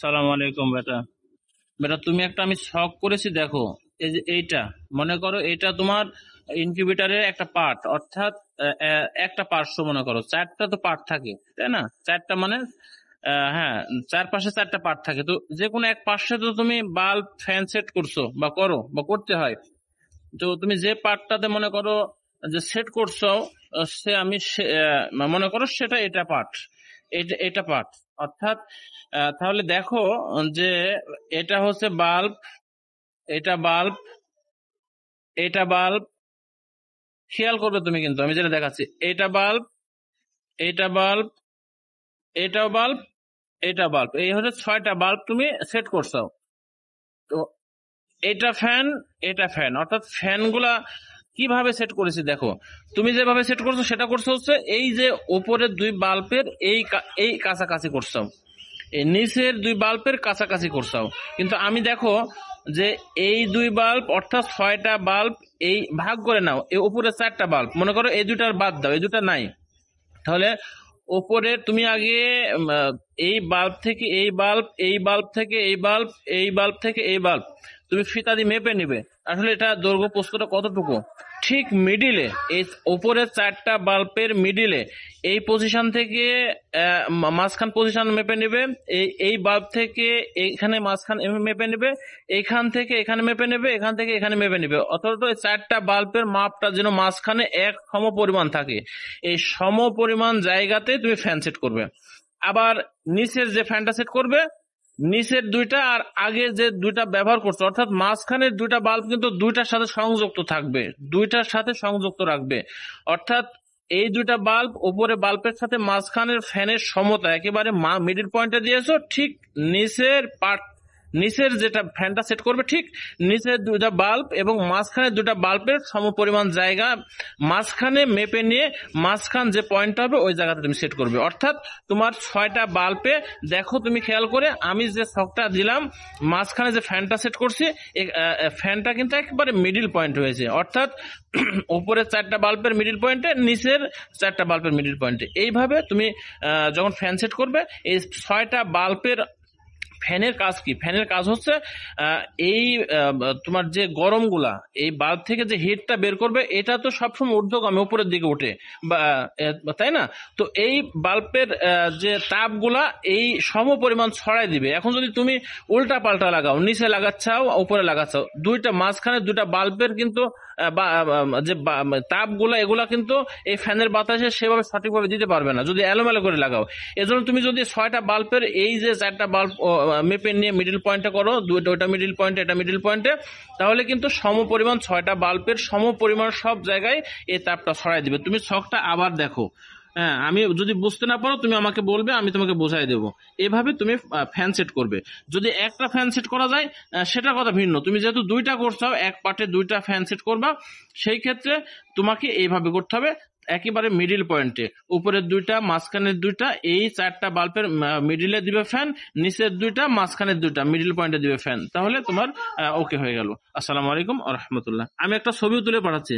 সালাম আলাইকুম বেটা। বেটা তুমি একটা আমি শখ করেছি দেখো। এই যে এইটা, মনে করো এটা তোমার ইনকিউবেটরের একটা পার্ট, অর্থাৎ একটা পার্শ্ব, মনে করো চারটা তো পার্ট থাকে তাই না? চারটা মানে হ্যাঁ, চারপাশে চারটা পার্ট থাকে, তো যে কোনো এক পাশে তো তুমি বাল্ব ফ্যান সেট করছো বা করো বা করতে হয়। তো তুমি যে পার্টটাতে মনে করো যে সেট করছো, সে আমি মনে করো সেটা এটা পার্ট, এটা এটা পার্ট, অর্থাৎ তাহলে দেখো যে এটা হচ্ছে বাল্ব, এটা বাল্ব, এটা বাল্ব, খেয়াল করবে তুমি, কিন্তু আমি যেটা দেখাচ্ছি এটা বাল্ব, এটা বাল্ব, এটাও বাল্ব, এটা বাল্ব, এই হচ্ছে ছয়টা বাল্ব তুমি সেট করছো। তো এটা ফ্যান, এটা ফ্যান, অর্থাৎ ফ্যান গুলা কিভাবে সেট করেছি দেখো। তুমি যেভাবে সেট করছো সেটা করছো হচ্ছে এই যে উপরের দুই বাল্বের এই কাছাকাছি করছো, এই নিচের দুই বাল্বের কাছাকাছি করছাও। কিন্তু আমি দেখো যে এই দুই বাল্ব অর্থাৎ ছয়টা বাল্ব, এই ভাগ করে নাও, এই উপরে চারটা বাল্ব, মনে করো এই দুইটার বাদ দাও, এই দুইটা নাই। তাহলে ওপরে তুমি আগে এই বাল্ব থেকে এই বাল্ব, এই বাল্ব থেকে এই বাল্ব, এই বাল্ব থেকে এই বাল্ব, তুমি ফিতা দিয়ে মেপে নিবে আসলে এটা দৈর্ঘ্য প্রস্থটা কতটুকু। ঠিক মিডিলে, এই উপরের চারটা বাল্বের মিডিলে, এই পজিশন থেকে মাঝখান পজিশন মেপে নেবে, এই এই বাল্ব থেকে এইখানে মাঝখান মেপে নেবে, এইখান থেকে এখানে মেপে নেবে, এখান থেকে এখানে মেপে নেবে, অথচ এই চারটা বাল্বের মাপটা যেন মাঝখানে এক সম পরিমাণ থাকে। এই সম পরিমাণ জায়গাতে তুমি ফ্যান সেট করবে। আবার নিচের যে ফ্যানটা সেট করবে, নিচের দুইটা আর আগের যে দুইটা ব্যবহার করছো, অর্থাৎ মাঝখানের দুইটা বাল্ব কিন্তু দুইটার সাথে সংযুক্ত থাকবে, দুইটার সাথে সংযুক্ত রাখবে। অর্থাৎ এই দুইটা বাল্ব উপরে বাল্বের সাথে মাঝখানের ফ্যানের সমতা একেবারে মিডিল পয়েন্টে দিয়েছো, ঠিক নিচের পার্ট, নিচের যেটা ফ্যানটা সেট করবে ঠিক নিচের দুইটা বাল্ব এবং মাঝখানে দুটা বাল্বের সমপরিমাণ জায়গা মাঝখানে মেপে নিয়ে মাঝখান যে পয়েন্ট হবে ওই জায়গাতে তুমি সেট করবে। অর্থাৎ তোমার ছয়টা বাল্বে দেখো, তুমি খেয়াল করে আমি যে ছকটা দিলাম মাঝখানে যে ফ্যানটা সেট করছি, ফ্যানটা কিন্তু একেবারে মিডিল পয়েন্ট হয়েছে, অর্থাৎ উপরের চারটা বাল্বের মিডিল পয়েন্টে, নিচের চারটা বাল্বের মিডিল পয়েন্টে। এইভাবে তুমি যখন ফ্যান সেট করবে, এই ছয়টা বাল্বের ফ্যানের কাজ কি? ফ্যানের কাজ হচ্ছে এই তোমার যে গরমগুলা এই বাল্ব থেকে যে হিটটা বের করবে, এটা তো সবসময় ঊর্ধ্বগামী উপরের দিকে ওঠে, তাই না? তো এই বাল্বের যে তাপগুলা এই সম পরিমাণ ছড়াই দিবে। এখন যদি তুমি উল্টা পাল্টা লাগাও, নিচে লাগাচ্ছাও উপরে লাগাচ্ছাও, দুইটা মাঝখানে দুইটা বাল্বের কিন্তু যে তাপগুলা এগুলা কিন্তু এই ফ্যানের বাতাসে সেভাবে সঠিকভাবে দিতে পারবে না যদি এলোমেলো করে লাগাও। এজন্য তুমি যদি ছয়টা বাল্বের এই যে চারটা বাল্ব মেপে নিয়ে মিডিল পয়েন্টে করো, ওইটা মিডিল পয়েন্টে, এটা মিডিল পয়েন্টে, তাহলে কিন্তু সম পরিমাণ ছয়টা বাল্বের সম পরিমাণ সব জায়গায় এই তাপটা ছড়াই দিবে। তুমি ছকটা আবার দেখো, হ্যাঁ, আমি যদি বুঝতে না পারো তুমি আমাকে বলবে, আমি তোমাকে বোঝাই দেবো। এভাবে তুমি ফ্যান সেট করবে। যদি একটা ফ্যান সেট করা যায় সেটা কথা ভিন্ন, তুমি যেহেতু দুইটা করছো, এক পার্টে দুইটা ফ্যান সেট করবা, সেই ক্ষেত্রে তোমাকে এইভাবে করতে হবে। একেবারে মিডিল পয়েন্টে উপরের দুইটা মাঝখানের দুইটা এই চারটা বাল্বের মিডিলে দিবে ফ্যান, নিচের দুইটা মাঝখানের দুইটা মিডিল পয়েন্টে দিবে ফ্যান, তাহলে তোমার ওকে হয়ে গেল। আসসালামু আলাইকুম ওয়া রাহমাতুল্লাহ। আমি একটা ছবিও তুলে পাঠাচ্ছি।